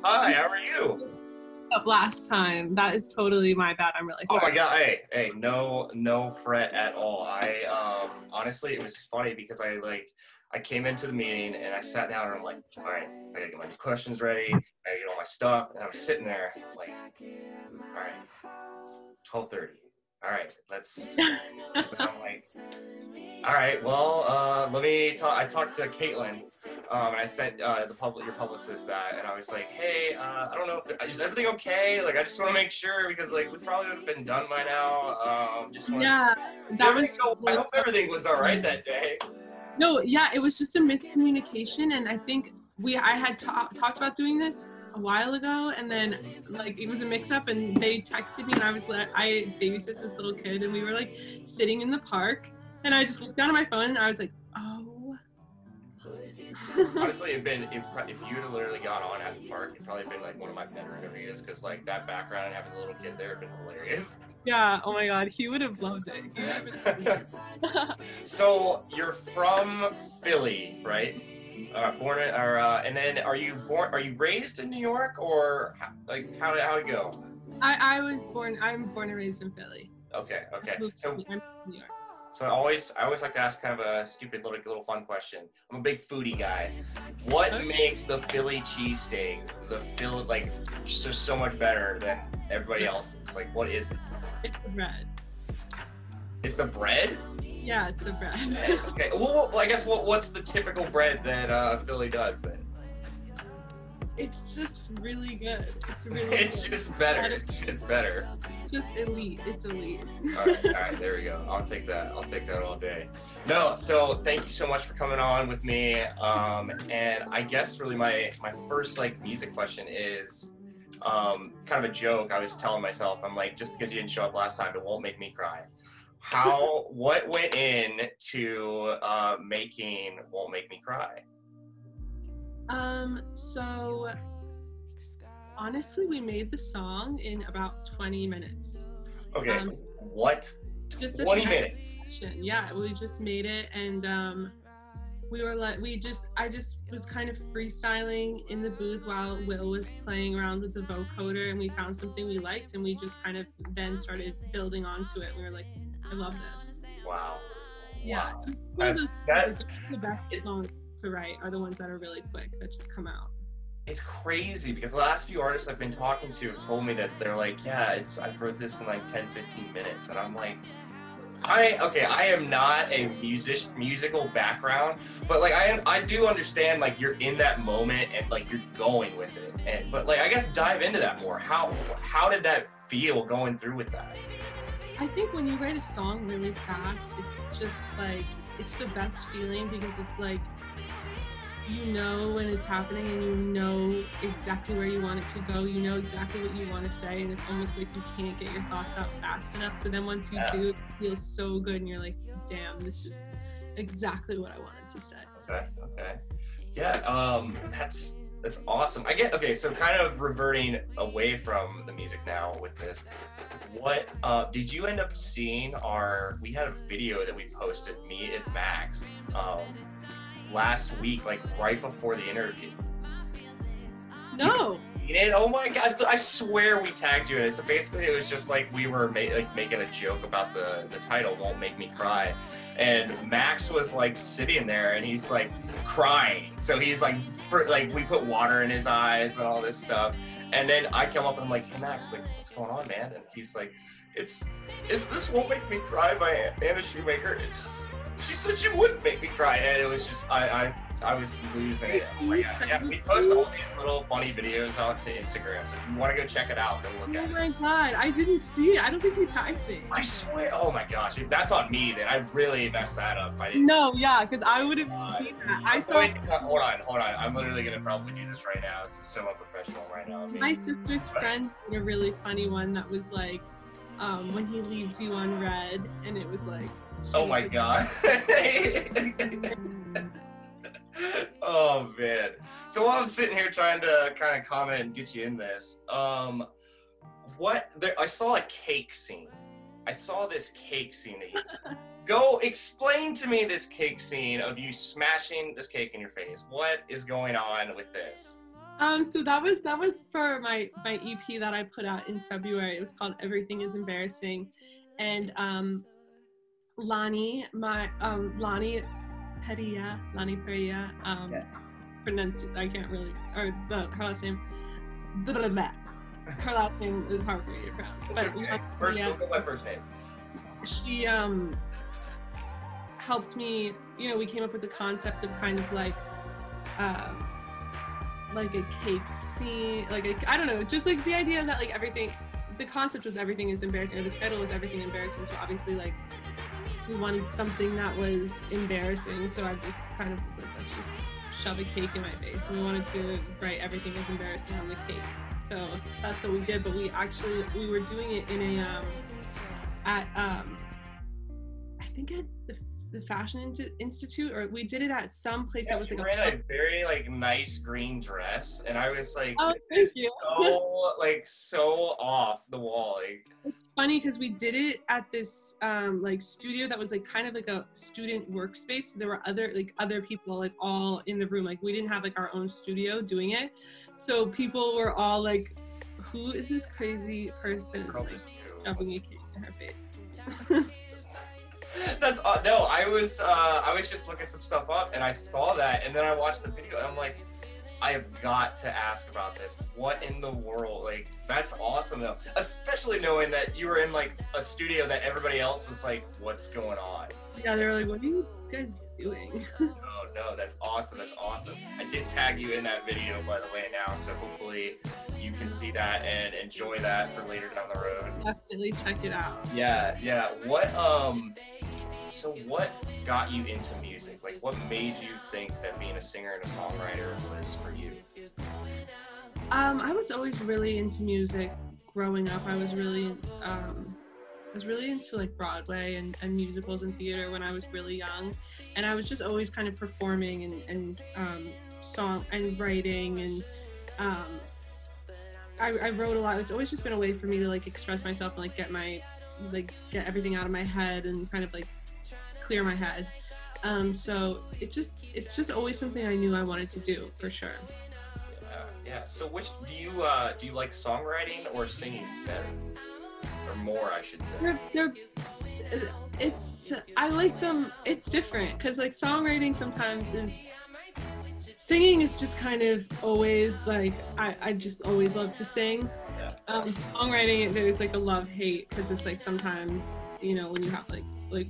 Hi, how are you? Up last time. That is totally my bad. I'm really Oh sorry. my God, hey, no fret at all. Honestly, it was funny because I came into the meeting and I sat down and I'm like, all right, I gotta get my questions ready, I gotta get all my stuff, and I was sitting there like, all right, it's 12:30. All right, let's. And I'm like, all right, well, let me talk. I talked to Caitlin, and I sent your publicist that, and I was like, hey, I don't know if is everything okay? Like, I just want to make sure because like we probably would have been done by now. Just want. Yeah, that was. I hope everything was all right that day. No, yeah, it was just a miscommunication, and I think I had talked about doing this a while ago, and then like it was a mix-up, and they texted me, and I babysit this little kid, and we were like sitting in the park, and I just looked down at my phone, and I was like, oh. Honestly, if you'd have literally gone on at the park, it'd probably been like one of my better interviews because like that background and having a little kid there would have been hilarious. Yeah, oh my God, he would have loved it. So you're from Philly, right? And then are you raised in New York or like how did it go? I'm born and raised in Philly. Okay. I'm from New York. So I always like to ask kind of a stupid little fun question. I'm a big foodie guy. What makes the Philly cheesesteak just so much better than everybody else's? Like, what is it? It's the bread. It's the bread? Yeah, it's the bread. Okay. Well, I guess what's the typical bread that Philly does then? It's just really good. It's just better. It's just better. It's just elite. It's elite. All right, there we go. I'll take that all day. No, so thank you so much for coming on with me. And I guess really my first like music question is kind of a joke. I was telling myself, I'm like, just because you didn't show up last time, it won't make me cry. What went in to making Won't Make Me Cry? So honestly, we made the song in about 20 minutes. Okay, what? Just 20 minutes? Session. Yeah, we just made it, and I just was kind of freestyling in the booth while Will was playing around with the vocoder, and we found something we liked, and we just kind of then started building onto it. We were like, I love this. Wow. Yeah, wow. It's one of those the best songs to write are the ones that are really quick, that just come out. It's crazy because the last few artists I've been talking to have told me that they're like, yeah, I've wrote this in like 10-15 minutes, and I'm like, I am not a musical background, but like I do understand like you're in that moment and like you're going with it, but like I guess dive into that more. How did that feel going through with that? I think when you write a song really fast, it's just like, it's the best feeling because it's like, you know when it's happening and you know exactly where you want it to go, you know exactly what you want to say, and it's almost like you can't get your thoughts out fast enough. So then once you do, it feels so good and you're like, damn, this is exactly what I wanted to say. Okay. Yeah, that's awesome. Okay, so kind of reverting away from the music now with this, what did you end up seeing we had a video that we posted, me and Max, last week, like right before the interview. No. Oh my God, I swear we tagged you in it. So basically it was just like we were making a joke about the title, Won't Make Me Cry. And Max was like sitting there and he's like crying. So he's like, we put water in his eyes and all this stuff. And then I come up and I'm like, hey Max, like what's going on, man? And he's like, is this Won't Make Me Cry by Anna Shoemaker? She said she wouldn't make me cry, and it was just I was losing it. Oh my God. Yeah, we post all these little funny videos out to Instagram, so if you want to go check it out, go look at it. Oh my God, I didn't see it. I don't think we tagged it. I swear. Oh my gosh, that's on me. Then I really messed that up. I didn't. No, yeah, because I would have seen that. Hold on. I'm literally gonna probably do this right now. This is so unprofessional right now. My sister's friend did a really funny one that was like, when he leaves you on red, and it was like. Oh my God. Oh man. So while I'm sitting here trying to kind of comment and get you in this, I saw a cake scene. I saw this cake scene that you go explain to me this cake scene of you smashing this cake in your face. What is going on with this? So that was for my EP that I put out in February. It was called Everything Is Embarrassing, and Lonnie Perilla, Yeah. I can't really, or her last name, blah, blah. Her last name is hard for me to pronounce. But Okay. First, look at my first name. She helped me. You know, we came up with the concept of kind of like a cake scene, I don't know, just like the idea that like everything, the concept was everything is embarrassing, or the title was everything embarrassing. So obviously like we wanted something that was embarrassing. So I just kind of was like, let's just shove a cake in my face. And we wanted to write everything is embarrassing on the cake. So that's what we did. But we were doing it in a I think at the Fashion Institute, or we did it at some place that was like a very like nice green dress, and I was like, oh, thank you. so off the wall. Like, it's funny because we did it at this like studio that was like kind of like a student workspace. So there were other people like all in the room. Like we didn't have like our own studio doing it, so people were all like, "Who is this crazy person like, shoving a cake in her face?" That's no. I was just looking some stuff up, and I saw that, and then I watched the video, and I'm like, I have got to ask about this. What in the world? Like, that's awesome though, especially knowing that you were in like a studio that everybody else was like, what's going on? Yeah, they were like, what are you guys doing? Oh no, that's awesome. That's awesome. I did tag you in that video, by the way, now, so hopefully you can see that and enjoy that for later down the road. Definitely check it out. Yeah. So what got you into music? Like, what made you think that being a singer and a songwriter was for you? I was always really into music growing up. I was really into like Broadway and musicals and theater when I was really young, and I was just always kind of performing and song and writing, and I wrote a lot. It's always just been a way for me to like express myself and like get everything out of my head and kind of like clear my head. So it's just always something I knew I wanted to do for sure. Yeah. So which do you like, songwriting or singing better? Or more, I should say. I like them. It's different because like songwriting sometimes is, singing is just kind of always like I just always love to sing. Yeah. Songwriting, there's like a love-hate because it's like sometimes, you know, when you have like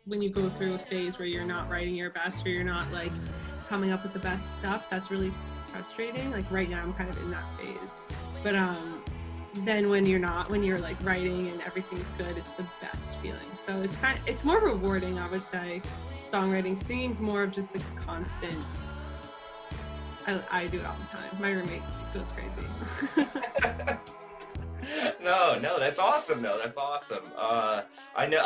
when you go through a phase where you're not writing your best, or you're not like coming up with the best stuff, that's really frustrating. Like right now I'm kind of in that phase, but then when you're like writing and everything's good, it's the best feeling. So it's more rewarding, I would say. Songwriting, singing's more of just like a constant. I do it all the time. My roommate goes crazy. No, that's awesome though. That's awesome. I know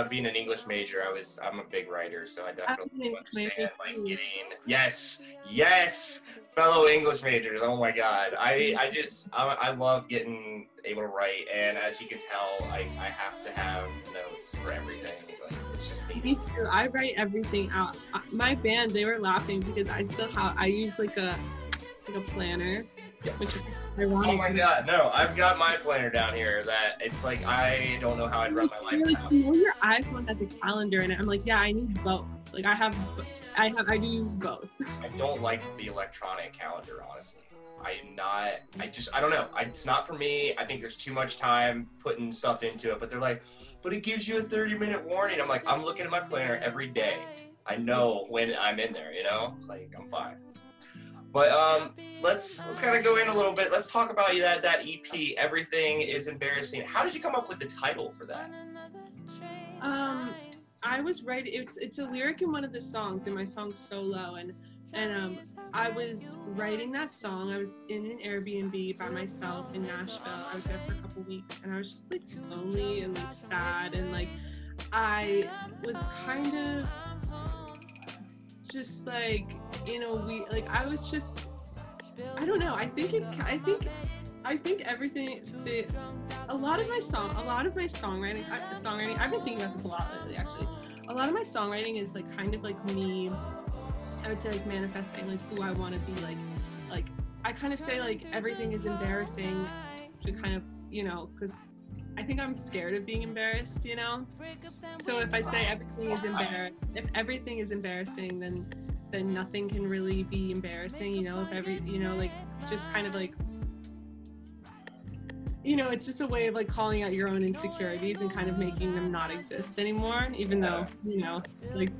being an English major, I'm a big writer, so I definitely understand like getting, yes, fellow English majors. Oh my God. I love getting able to write, and as you can tell, I have to have notes for everything. Like, it's just me. Me too. I write everything out. My band, they were laughing because I use like a planner. Which is ironic. Oh my God, no! I've got my planner down here that it's like I don't know how I'd run my life now. You know, your iPhone has a calendar in it. I'm like, yeah, I need both. Like I do use both. I don't like the electronic calendar, honestly. I don't know. It's not for me. I think there's too much time putting stuff into it. But they're like, but it gives you a 30-minute warning. I'm like, I'm looking at my planner every day. I know when I'm in there, you know? Like, I'm fine. But let's kind of go in a little bit. Let's talk about that EP, Everything Is Embarrassing. How did you come up with the title for that? I was writing. It's a lyric in one of the songs, in my song Solo, and I was writing that song. I was in an Airbnb by myself in Nashville. I was there for a couple weeks, and I was just like lonely and like sad, and like I was kind of just like, you know, I was just, I don't know. I think everything, a lot of my songwriting, I've been thinking about this a lot lately, actually. A lot of my songwriting is like kind of like me, I would say like manifesting like who I want to be like I kind of say like everything is embarrassing to kind of, you know, because I think I'm scared of being embarrassed, you know? So if I say everything is embarrassing, if everything is embarrassing, then nothing can really be embarrassing, you know? If every, you know, like just kind of like, you know, it's just a way of like calling out your own insecurities and kind of making them not exist anymore, even though, you know, like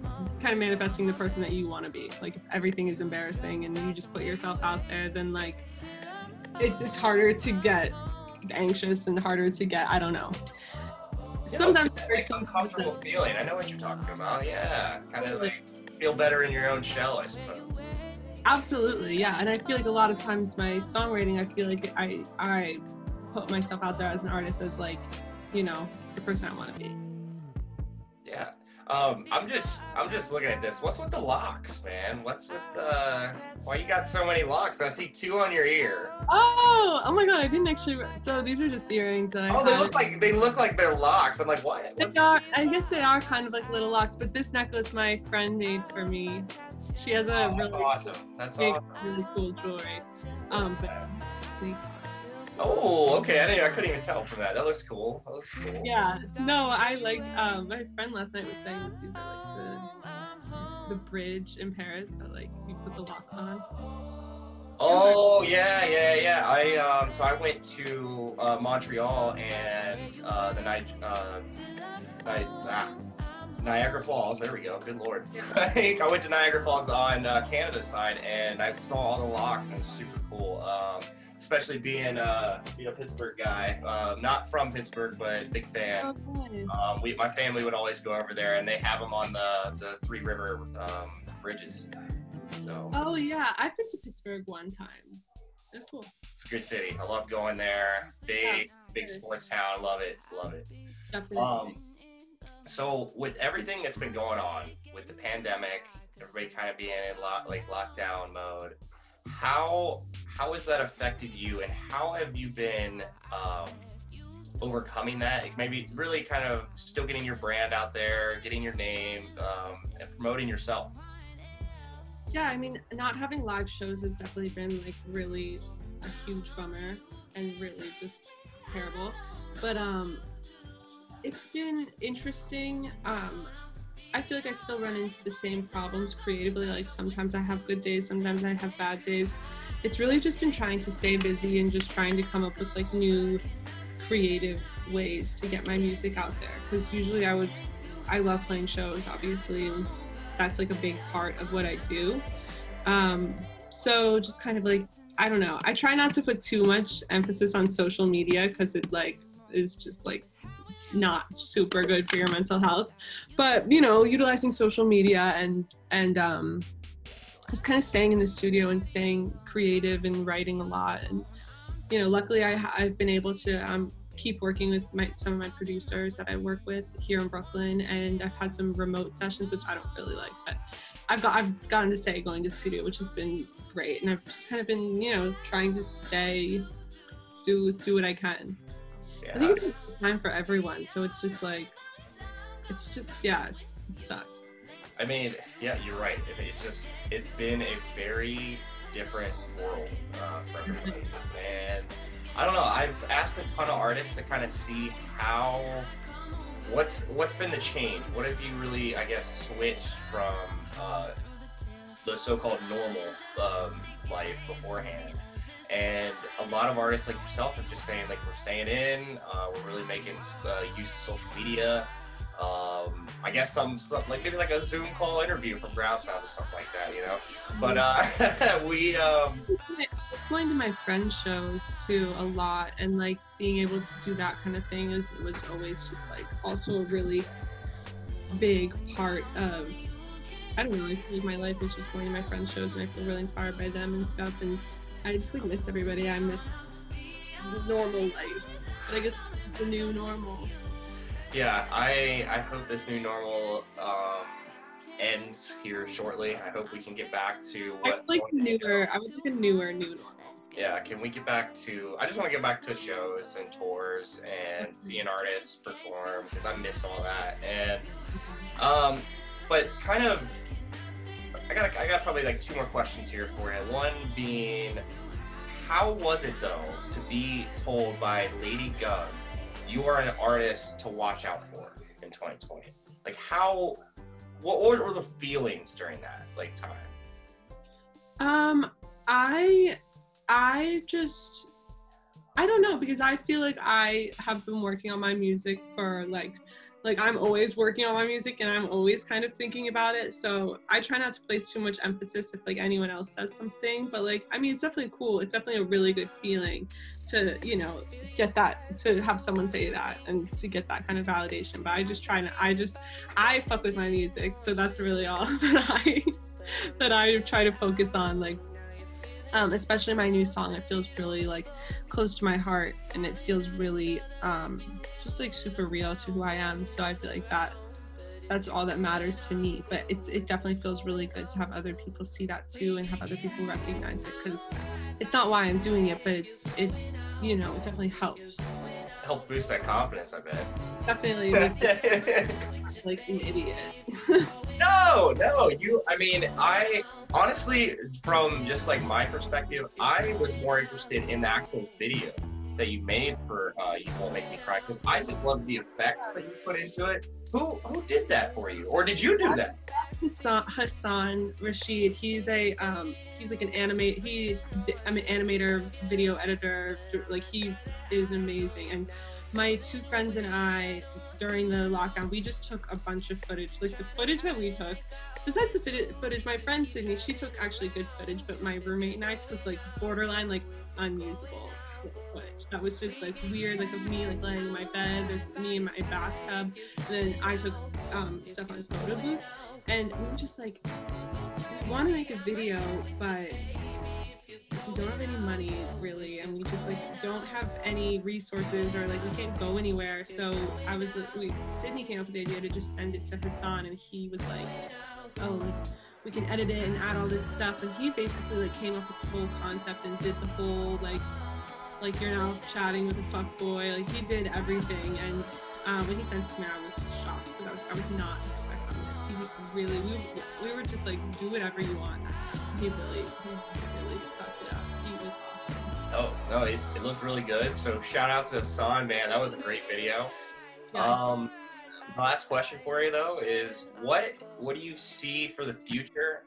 kind of manifesting the person that you want to be. Like if everything is embarrassing and you just put yourself out there, then like it's harder to get anxious and harder to get, I don't know. Yeah, Sometimes it makes an uncomfortable feeling. I know what you're talking about. Yeah, kind of like feel better in your own shell, I suppose. Absolutely, yeah. And I feel like a lot of times my songwriting, I feel like I put myself out there as an artist as like, you know, the person I want to be. Yeah. I'm just looking at this. What's with the locks, man? What's with why you got so many locks? I see 2 on your ear. Oh my god, I didn't actually. So these are just earrings that I. Oh, they look like they're locks. I'm like, what? I guess they are kind of like little locks, but this necklace my friend made for me. She has a that's really awesome. That's awesome. really cool jewelry. But sneaks. Oh, okay. I couldn't even tell from that. That looks cool. That looks cool. Yeah. No, I like. My friend last night was saying that these are like the bridge in Paris that like you put the locks on. Oh yeah. I went to Montreal and Niagara Falls. There we go. Good Lord. Yeah. I went to Niagara Falls on Canada's side, and I saw all the locks, and it was super cool. Especially being a Pittsburgh guy, not from Pittsburgh, but big fan. Oh, nice. My family would always go over there, and they have them on the Three River bridges. So. Oh yeah, I've been to Pittsburgh one time. It's cool. It's a good city. I love going there. Big sports town. Love it. Definitely. So with everything that's been going on with the pandemic, everybody kind of being in lockdown mode, how has that affected you, and how have you been overcoming that? Maybe really kind of still getting your brand out there, getting your name, and promoting yourself. Yeah, I mean, not having live shows has definitely been like really a huge bummer and really just terrible. But it's been interesting. I feel like I still run into the same problems creatively. Like sometimes I have good days, sometimes I have bad days. It's really just been trying to stay busy and just trying to come up with like new creative ways to get my music out there. Because usually I love playing shows, obviously, and that's like a big part of what I do. So just kind of like, I don't know. I try not to put too much emphasis on social media because it like is just like not super good for your mental health. But you know, utilizing social media and just kind of staying in the studio and staying creative and writing a lot. And you know, luckily I've been able to keep working with some of my producers that I work with here in Brooklyn, and I've had some remote sessions which I don't really like, but I've gotten to stay going to the studio, which has been great. And I've just kind of been, you know, trying to do what I can. Yeah. I think it's time for everyone, so it's just like, it sucks. I mean, yeah, you're right. It's been a very different world for everybody. And I don't know, I've asked a ton of artists to kind of see what's been the change? What have you really, I guess, switched from the so-called normal life beforehand? And a lot of artists like yourself are just saying, like, we're staying in, we're really making use of social media. I guess some like maybe like a Zoom call interview from Ground Sound or something like that, you know. But it's going to my friends' shows too a lot, and like being able to do that kind of thing was always just like also a really big part of, I don't know, I feel like my life is just going to my friends' shows, and I feel really inspired by them and stuff, and I just like miss everybody. I miss the normal life, but I guess it's the new normal. Yeah, I hope this new normal ends here shortly. I hope we can get back to what I would like a newer new normal. Yeah, can we get back to, I just want to get back to shows and tours and seeing artists perform, because I miss all that. And but kind of, I got probably like 2 more questions here for you. One being, how was it though to be told by Lady Gug, you are an artist to watch out for in 2020? Like what were the feelings during that like time? I don't know, because I feel like I have been working on my music for like I'm always working on my music and I'm always kind of thinking about it. So I try not to place too much emphasis if like anyone else says something, but like, I mean, it's definitely cool. It's definitely a really good feeling to, you know, get that, to have someone say that and to get that kind of validation. But I fuck with my music. So that's really all that I try to focus on. Like, especially my new song, it feels really like close to my heart, and it feels really just like super real to who I am. So I feel like that's all that matters to me. But it definitely feels really good to have other people see that too, and have other people recognize it, because it's not why I'm doing it, but it's you know, it definitely helps. Helps boost that confidence, I bet. Definitely. Like an idiot. No, I mean, I honestly, from just like my perspective, I was more interested in the actual video that you made for You Won't Make Me Cry, because I just love the effects that you put into it. Who did that for you, or did you do that? That's Hassan Rashid. He's like an animator, video editor. Like, he is amazing. And my two friends and I, during the lockdown, we just took a bunch of footage. Like, the footage that we took, besides the footage, my friend Sydney, she took actually good footage, but my roommate and I took like borderline like unusable footage. That was just like weird, like of me like laying in my bed, there's me in my bathtub, and then I took stuff on photo booth, and we were just like, we want to make a video, but we don't have any money really, and we just like don't have any resources, or like we can't go anywhere. So I was like, Sydney came up with the idea to just send it to Hassan, and he was like, oh, like, we can edit it and add all this stuff. And he basically like came up with the whole concept and did the whole like you're now chatting with a fuck boy. Like, he did everything. And when he sent it to me, I was just shocked, because I was not expecting this. He just really, we were just like, do whatever you want. He really fucked it up. He was awesome. Oh no, it looked really good. So shout out to Hassan, man. That was a great video. Yeah. My last question for you though is what do you see for the future?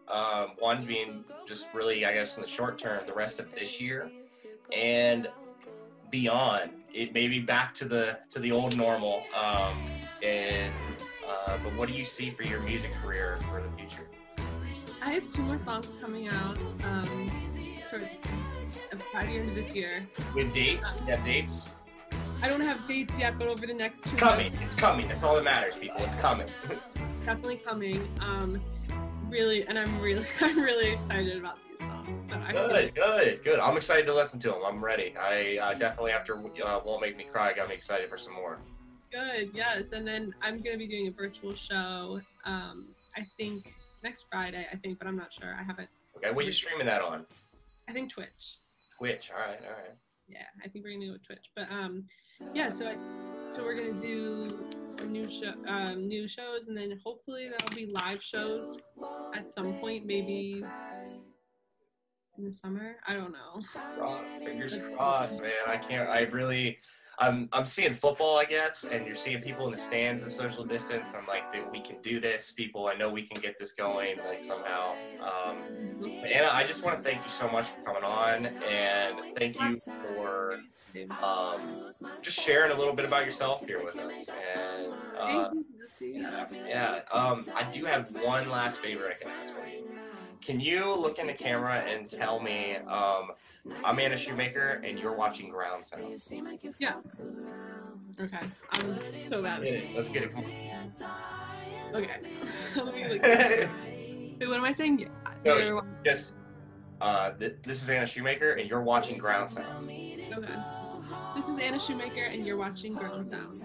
One being just really, I guess, in the short term, the rest of this year and beyond. It may be back to the old normal. But what do you see for your music career for the future? I have 2 more songs coming out by the end of this year. With dates? You have dates? I don't have dates yet, but over the next 2 months. It's coming. That's all that matters, people. It's coming. It's definitely coming. Really, and I'm really excited about these songs. So Good. I'm excited to listen to them. I'm ready. I definitely, after Won't Make Me Cry, got me excited for some more. Good, yes. And then I'm gonna be doing a virtual show. I think next Friday. but I'm not sure. I haven't. Okay, what are you streaming that on? I think Twitch. Twitch. All right. Yeah, I think we're gonna go with Twitch. But yeah. So we're gonna do some new shows, and then hopefully there'll be live shows at some point, maybe in the summer. I don't know. Fingers crossed, man. I'm seeing football, I guess, and you're seeing people in the stands and social distance. I'm like, we can do this, people. I know we can get this going, like, somehow. Anna, I just want to thank you so much for coming on, and thank you for just sharing a little bit about yourself here with us. And I do have one last favor I can ask for you. Can you look in the camera and tell me, I'm Anna Shoemaker, and you're watching Ground Sounds? Yeah. Okay. I'm so bad. Let's get it. Okay. Wait, what am I saying? So, this is Anna Shoemaker, and you're watching Ground Sounds. Okay. This is Anna Shoemaker, and you're watching Ground Sounds.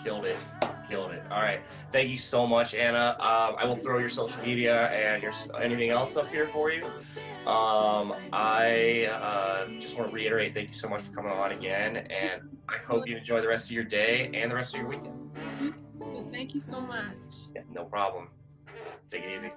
Killed it. All right. Thank you so much, Anna. I will throw your social media and anything else up here for you. I just want to reiterate, thank you so much for coming on again, and I hope you enjoy the rest of your day and the rest of your weekend. Thank you so much. Yeah, no problem. Take it easy.